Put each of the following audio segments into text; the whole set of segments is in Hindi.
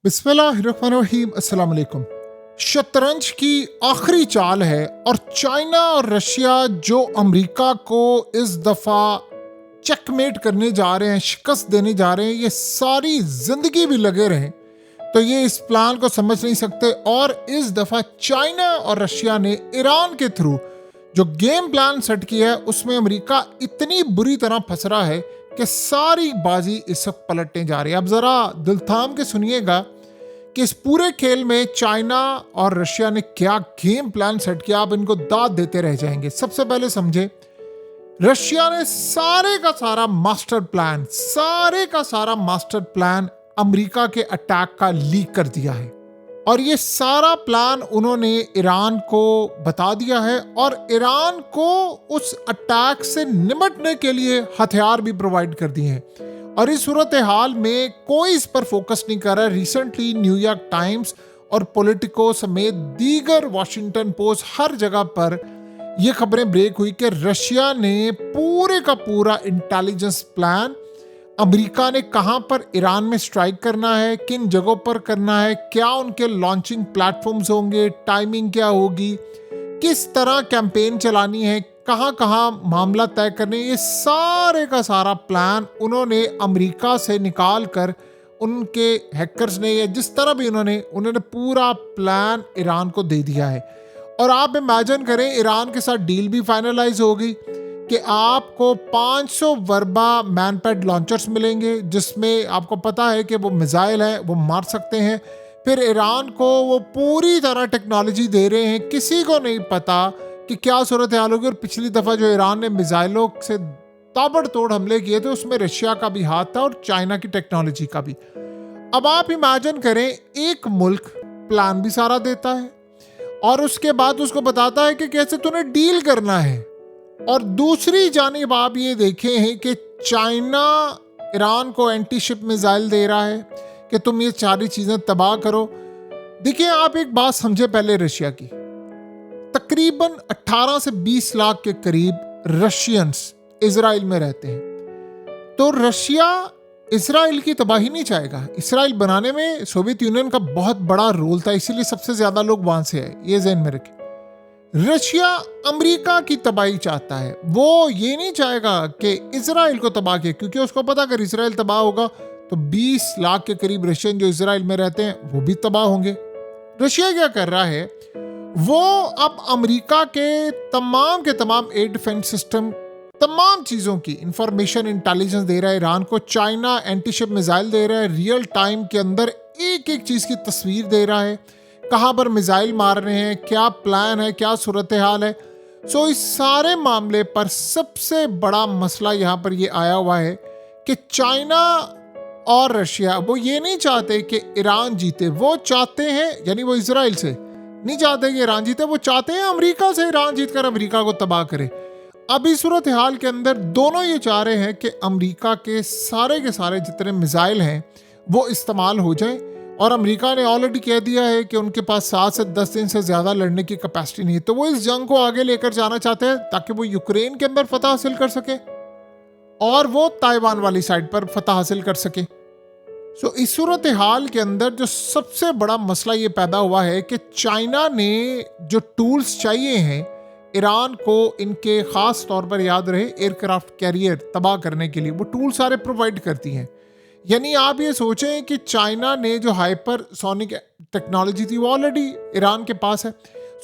बिस्मिल्लाहिर्रहमानिर्रहीम। अस्सलाम वालेकुम। शतरंज की आखिरी चाल है और चाइना और रशिया जो अमेरिका को इस दफ़ा चेकमेट करने जा रहे हैं, शिकस्त देने जा रहे हैं, ये सारी जिंदगी भी लगे रहें तो ये इस प्लान को समझ नहीं सकते। और इस दफ़ा चाइना और रशिया ने ईरान के थ्रू जो गेम प्लान सेट किया है उसमें अमेरिका इतनी बुरी तरह फंस रहा है कि सारी बाजी इस वक्त पलटने जा रही है। अब ज़रा दिल थाम के सुनिएगा कि इस पूरे खेल में चाइना और रशिया ने क्या गेम प्लान सेट किया। आप इनको दाद देते रह जाएंगे। सबसे पहले समझे, रशिया ने सारे का सारा मास्टर प्लान अमेरिका के अटैक का लीक कर दिया है और ये सारा प्लान उन्होंने ईरान को बता दिया है और ईरान को उस अटैक से निपटने के लिए हथियार भी प्रोवाइड कर दिए हैं। और इस सूरत हाल में कोई इस पर फोकस नहीं कर रहा। रिसेंटली न्यूयॉर्क टाइम्स और पॉलिटिको समेत दीगर वॉशिंगटन पोस्ट हर जगह पर यह खबरें ब्रेक हुई कि रशिया ने पूरे का पूरा इंटेलिजेंस प्लान, अमेरिका ने कहां पर ईरान में स्ट्राइक करना है, किन जगहों पर करना है, क्या उनके लॉन्चिंग प्लेटफॉर्म्स होंगे, टाइमिंग क्या होगी, किस तरह कैंपेन चलानी है, कहां कहां मामला तय करने, ये सारे का सारा प्लान उन्होंने अमेरिका से निकाल कर उनके हैकर्स ने या जिस तरह भी उन्होंने पूरा प्लान ईरान को दे दिया है। और आप इमेजिन करें, ईरान के साथ डील भी फाइनलाइज हो गई कि आपको 500 वर्बा मैनपैड लॉन्चर्स मिलेंगे जिसमें आपको पता है कि वो मिसाइल है, वो मार सकते हैं। फिर ईरान को वो पूरी तरह टेक्नोलॉजी दे रहे हैं, किसी को नहीं पता कि क्या सूरत हाल होगी। और पिछली दफ़ा जो ईरान ने मिसाइलों से ताबड़तोड़ हमले किए थे उसमें रशिया का भी हाथ था और चाइना की टेक्नोलॉजी का भी। अब आप इमेजिन करें, एक मुल्क प्लान भी सारा देता है और उसके बाद उसको बताता है कि कैसे तूने डील करना है, और दूसरी जानिब आप ये देखें हैं कि चाइना ईरान को एंटी शिप मिसाइल दे रहा है कि तुम ये सारी चीज़ें तबाह करो। देखिए, आप एक बात समझे पहले, रशिया की तकरीबन 18 से 20 लाख के करीब रशियंस इजराइल में रहते हैं। तो रशिया इजराइल की तबाही नहीं चाहेगा। इजराइल बनाने में सोवियत यूनियन का बहुत बड़ा रोल था, इसीलिए सबसे ज्यादा लोग वहां से आए, ये ज़हन में रखें। रशिया अमेरिका की तबाही चाहता है, वो ये नहीं चाहेगा कि इजराइल को तबाह किए, क्योंकि उसको पता अगर इजराइल तबाह होगा तो 20 लाख के करीब रशियन जो इजराइल में रहते हैं वो भी तबाह होंगे। रशिया क्या कर रहा है, वो अब अमेरिका के तमाम एयर डिफेंस सिस्टम, तमाम चीज़ों की इंफॉर्मेशन इंटेलिजेंस दे रहा है ईरान को। चाइना एंटी शिप मिसाइल दे रहा है, रियल टाइम के अंदर एक एक चीज़ की तस्वीर दे रहा है, कहाँ पर मिसाइल मार रहे हैं, क्या प्लान है, क्या सूरत हाल है। सो इस सारे मामले पर सबसे बड़ा मसला यहाँ पर ये आया हुआ है कि चाइना और रशिया वो ये नहीं चाहते कि ईरान जीते, वो चाहते हैं, यानी वो इजराइल से नहीं चाहते कि ईरान जीते, वो चाहते हैं अमेरिका से ईरान जीतकर अमेरिका को तबाह करे। अभी सूरत हाल के अंदर दोनों ये चाह रहे हैं कि अमेरिका के सारे जितने मिसाइल हैं वो इस्तेमाल हो जाए, और अमेरिका ने ऑलरेडी कह दिया है कि उनके पास 7 से 10 दिन से ज़्यादा लड़ने की कैपेसिटी नहीं है। तो वो इस जंग को आगे लेकर जाना चाहते हैं ताकि वो यूक्रेन के अंदर फतह हासिल कर सके और वो ताइवान वाली साइड पर फतह हासिल कर सके। सो इस सूरत हाल के अंदर जो सबसे बड़ा मसला ये पैदा हुआ है कि चाइना ने जो टूल्स चाहिए हैं ईरान को, इनके ख़ास तौर पर याद रहे एयरक्राफ्ट कैरियर तबाह करने के लिए, वो टूल सारे प्रोवाइड करती हैं। यानी आप ये सोचें कि चाइना ने जो हाइपरसोनिक टेक्नोलॉजी थी वो ऑलरेडी ईरान के पास है।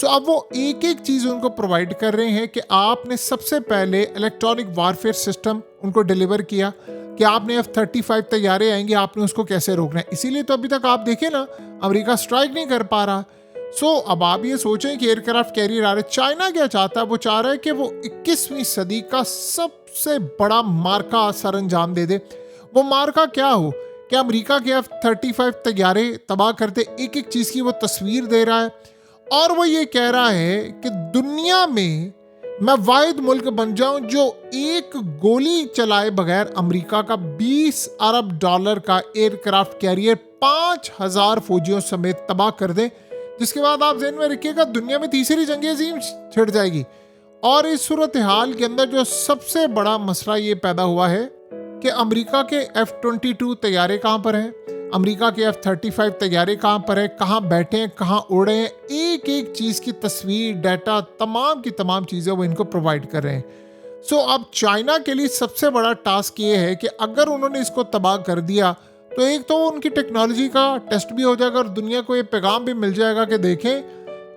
सो अब वो एक एक चीज़ उनको प्रोवाइड कर रहे हैं कि आपने सबसे पहले इलेक्ट्रॉनिक वारफेयर सिस्टम उनको डिलीवर किया कि आपने F-35 तैयारे आएंगे, आपने उसको कैसे रोकना है। इसीलिए तो अभी तक आप देखें ना, अमेरिका स्ट्राइक नहीं कर पा रहा। सो अब आप ये सोचें कि एयरक्राफ्ट कैरियर आ रहे। चाइना क्या चाहता है, वो चाह रहा है कि वो 21वीं सदी का सबसे बड़ा मार्का सर अंजाम दे दे। वो मार्का क्या हो कि अमेरिका के F-35 तैयारे तबाह करते, एक एक चीज़ की वो तस्वीर दे रहा है, और वो ये कह रहा है कि दुनिया में मैं वाहिद मुल्क बन जाऊं जो एक गोली चलाए बगैर अमेरिका का $20 अरब का एयरक्राफ्ट कैरियर 5000 फौजियों समेत तबाह कर दे, जिसके बाद आप ज़हन में रखिएगा दुनिया में तीसरी जंग अज़ीम छिड़ जाएगी। और इस सूरत हाल के अंदर जो सबसे बड़ा मसला ये पैदा हुआ है कि अमेरिका के F-22 तैयारे कहाँ पर हैं, अमेरिका के F-35 तैयारे कहाँ पर है, कहाँ बैठे हैं, कहाँ उड़े हैं, एक एक चीज़ की तस्वीर, डाटा, तमाम की तमाम चीज़ें वो इनको प्रोवाइड कर रहे हैं। सो अब चाइना के लिए सबसे बड़ा टास्क ये है कि अगर उन्होंने इसको तबाह कर दिया तो एक तो उनकी टेक्नोलॉजी का टेस्ट भी हो जाएगा और दुनिया को ये पैगाम भी मिल जाएगा कि देखें,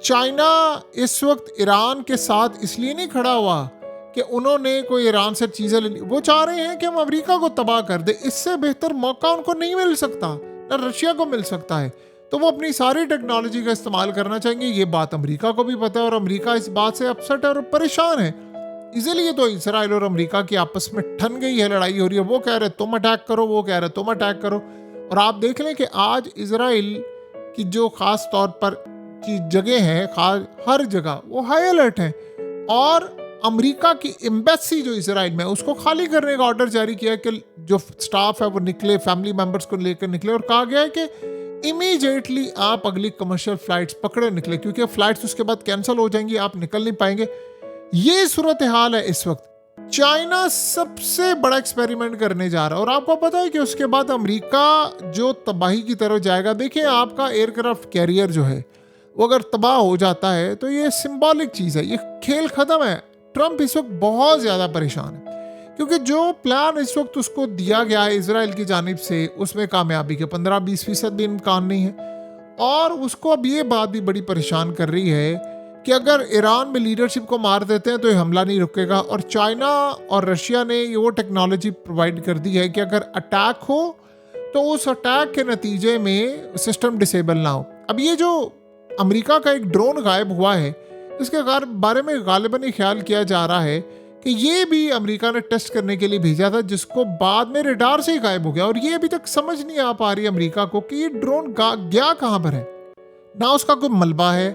चाइना इस वक्त ईरान के साथ इसलिए नहीं खड़ा हुआ कि उन्होंने कोई ईरान से चीज़ें लेनी, वो चाह रहे हैं कि हम अमेरिका को तबाह कर दे। इससे बेहतर मौका उनको नहीं मिल सकता, ना रशिया को मिल सकता है। तो वो अपनी सारी टेक्नोलॉजी का इस्तेमाल करना चाहेंगे। ये बात अमेरिका को भी पता है और अमेरिका इस बात से अपसेट है और परेशान है। इसीलिए तो इसराइल और अमेरिका की आपस में ठन गई है, लड़ाई हो रही है। वो कह रहे तुम अटैक करो, वो कह रहे तुम अटैक करो। और आप देख लें कि आज इसराइल की जो खास तौर पर की जगह है, हर जगह वो हाई अलर्ट है। और अमेरिका की एम्बेसी जो इसराइल में, उसको खाली करने का ऑर्डर जारी किया कि जो स्टाफ है वो निकले, फैमिली मेंबर्स को लेकर निकले। और कहा गया है कि इमीडिएटली आप अगली कमर्शियल फ्लाइट्स पकड़े निकले, क्योंकि फ्लाइट्स उसके बाद कैंसिल हो जाएंगी, आप निकल नहीं पाएंगे। ये सूरत हाल है इस वक्त। चाइना सबसे बड़ा एक्सपेरिमेंट करने जा रहा है और आपको पता है कि उसके बाद अमेरिका जो तबाही की तरफ जाएगा। देखिए, आपका एयरक्राफ्ट कैरियर जो है वो अगर तबाह हो जाता है तो ये सिंबॉलिक चीज़ है, ये खेल ख़त्म है। ट्रंप इस वक्त बहुत ज़्यादा परेशान है क्योंकि जो प्लान इस वक्त उसको दिया गया है इजराइल की जानिब से, उसमें कामयाबी के 15-20% भी इम्कान नहीं है। और उसको अब ये बात भी बड़ी परेशान कर रही है कि अगर ईरान में लीडरशिप को मार देते हैं तो ये हमला नहीं रुकेगा। और चाइना और रशिया ने ये वो टेक्नोलॉजी प्रोवाइड कर दी है कि अगर अटैक हो तो उस अटैक के नतीजे में सिस्टम डिसेबल ना हो। अब ये जो अमेरिका का एक ड्रोन गायब हुआ है, इसके बारे में गालिबन ये ख्याल किया जा रहा है कि ये भी अमेरिका ने टेस्ट करने के लिए भेजा था, जिसको बाद में रडार से ही गायब हो गया। और ये अभी तक समझ नहीं आ पा रही अमेरिका को कि ये ड्रोन गया कहाँ पर है। ना उसका कोई मलबा है,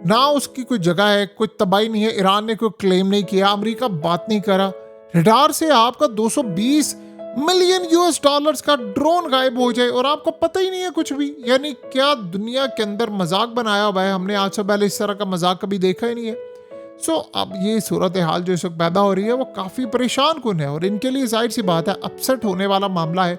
ना उसकी कोई जगह है, कोई तबाही नहीं है। ईरान ने कोई क्लेम नहीं किया, अमेरिका बात नहीं करा। रडार से आपका 220 मिलियन US$ का ड्रोन गायब हो जाए और आपको पता ही नहीं है कुछ भी। यानी क्या दुनिया के अंदर मजाक बनाया हुआ है? हमने आज से पहले इस तरह का मजाक कभी देखा ही नहीं है। अब ये सूरत हाल जो इस वक्त पैदा हो रही है वो काफ़ी परेशान कुन है और इनके लिए जाहिर सी बात है अपसेट होने वाला मामला है।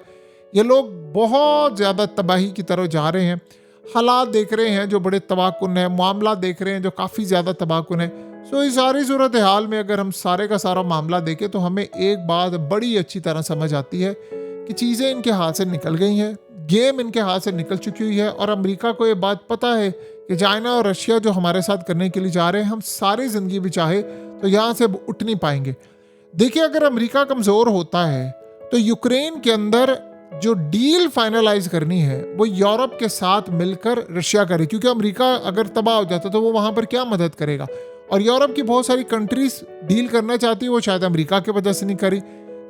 ये लोग बहुत ज़्यादा तबाही की तरफ जा रहे हैं। हालात देख रहे हैं जो बड़े तबाहकुन है, मामला देख रहे हैं जो काफ़ी ज़्यादा तबाहकुन है। इस सारी सूरत हाल में अगर हम सारे का सारा मामला देखें तो हमें एक बात बड़ी अच्छी तरह समझ आती है कि चीज़ें इनके हाथ से निकल गई हैं, गेम इनके हाथ से निकल चुकी हुई है। और अमेरिका को ये बात पता है कि चाइना और रशिया जो हमारे साथ करने के लिए जा रहे हैं, हम सारी ज़िंदगी भी चाहे तो यहाँ से उठ नहीं पाएंगे। देखिए, अगर अमेरिका कमज़ोर होता है तो यूक्रेन के अंदर जो डील फाइनलाइज करनी है वो यूरोप के साथ मिलकर रशिया करे, क्योंकि अमेरिका अगर तबाह हो जाता तो वो वहाँ पर क्या मदद करेगा। और यूरोप की बहुत सारी कंट्रीज डील करना चाहती है, वो शायद अमेरिका की वजह से नहीं करी।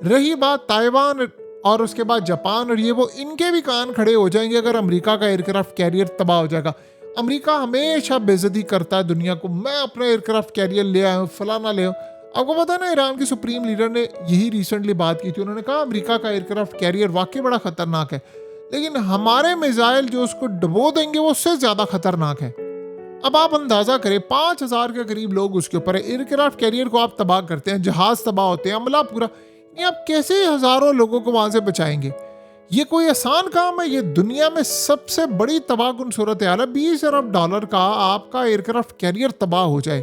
रही बात ताइवान और उसके बाद जापान और ये वो, इनके भी कान खड़े हो जाएंगे अगर अमेरिका का एयरक्राफ्ट कैरियर तबाह हो जाएगा। अमेरिका हमेशा बेइज्जती करता है दुनिया को, मैं अपना एयरक्राफ्ट कैरियर ले आया हूँ, फलाना ले आऊँ। आपको पता है ना, ईरान के सुप्रीम लीडर ने यही रिसेंटली बात की थी। उन्होंने कहा अमेरिका का एयरक्राफ्ट कैरियर वाकई बड़ा खतरनाक है, लेकिन हमारे मिसाइल जो उसको डुबो देंगे वो उससे ज़्यादा खतरनाक है। अब आप अंदाज़ा करें, 5000 के करीब लोग उसके ऊपर है। एयरक्राफ्ट कैरियर को आप तबाह करते हैं, जहाज़ तबाह होते हैं, अमला पूरा, ये आप कैसे हज़ारों लोगों को वहाँ से बचाएंगे? ये कोई आसान काम है? ये दुनिया में सबसे बड़ी तबाहकुन सूरत हाल है। $20 अरब का आपका एयरक्राफ्ट कैरियर तबाह हो जाए,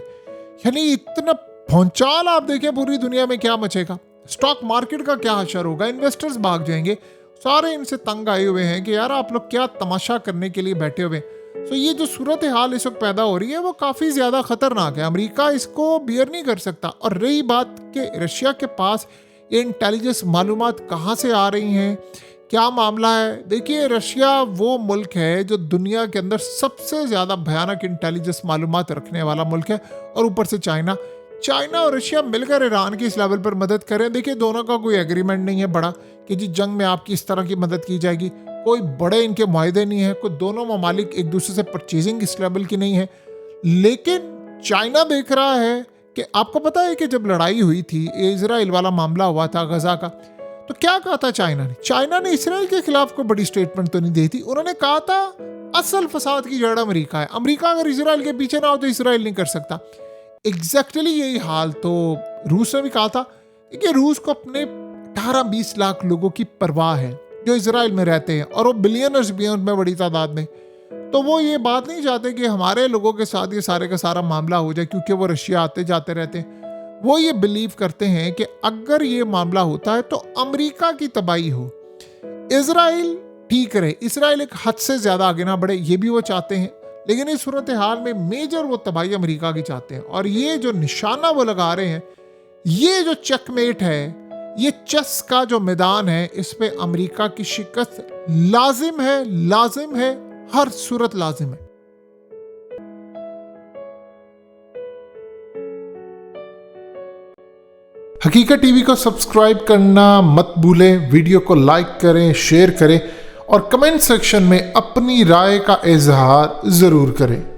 यानी इतना भौचाल आप देखें पूरी दुनिया में क्या मचेगा। स्टॉक मार्केट का क्या हशर होगा, इन्वेस्टर्स भाग जाएंगे। सारे इनसे तंग आए हुए हैं कि यार आप लोग क्या तमाशा करने के लिए बैठे हुए हैं। ये जो सूरत हाल इस वक्त पैदा हो रही है वो काफ़ी ज़्यादा खतरनाक है। अमेरिका इसको बियर नहीं कर सकता। और रही बात कि रशिया के पास ये इंटेलिजेंस मालूमात कहाँ से आ रही हैं, क्या मामला है? देखिए, रशिया वो मुल्क है जो दुनिया के अंदर सबसे ज़्यादा भयानक इंटेलिजेंस मालूमात रखने वाला मुल्क है। और ऊपर से चाइना और रशिया मिलकर ईरान की इस लेवल पर मदद करें। देखिए, दोनों का कोई एग्रीमेंट नहीं है बड़ा कि जी जंग में आपकी इस तरह की मदद की जाएगी, कोई बड़े इनके मुआहदे नहीं है, कोई दोनों ममालिक एक दूसरे से परचेजिंग इस लेवल की नहीं है। लेकिन चाइना देख रहा है कि आपको पता है कि जब लड़ाई हुई थी, इजराइल वाला मामला हुआ था गजा का, तो क्या कहा था चाइना ने इजराइल के खिलाफ कोई बड़ी स्टेटमेंट तो नहीं दी थी। उन्होंने कहा था असल फसाद की जड़ अमेरिका है, अमेरिका अगर इजराइल के पीछे ना हो तो इजराइल नहीं कर सकता। एग्जैक्टली यही हाल तो रूस ने भी कहा था कि रूस को अपने 18-20 लाख लोगों की परवाह है। जो इसराइल में रहते हैं, और वो बिलियनर्स भी हैं उनमें बड़ी तादाद में। तो वो ये बात नहीं चाहते कि हमारे लोगों के साथ ये सारे का सारा मामला हो जाए, क्योंकि वो रशिया आते जाते रहते हैं। वो ये बिलीव करते हैं कि अगर ये मामला होता है तो अमेरिका की तबाही हो, इसराइल ठीक रहे, इसराइल एक हद से ज्यादा आगे ना बढ़े, ये भी वो चाहते हैं। लेकिन इस सूरत हाल में मेजर वो तबाही अमेरिका की चाहते हैं। और ये जो निशाना वो लगा रहे हैं, ये जो चेकमेट है, ये चेस का जो मैदान है, इस पे अमेरिका की शिकस्त लाजिम है, हर सूरत लाजिम है। हकीकत टीवी को सब्सक्राइब करना मत भूलें, वीडियो को लाइक करें, शेयर करें और कमेंट सेक्शन में अपनी राय का इजहार जरूर करें।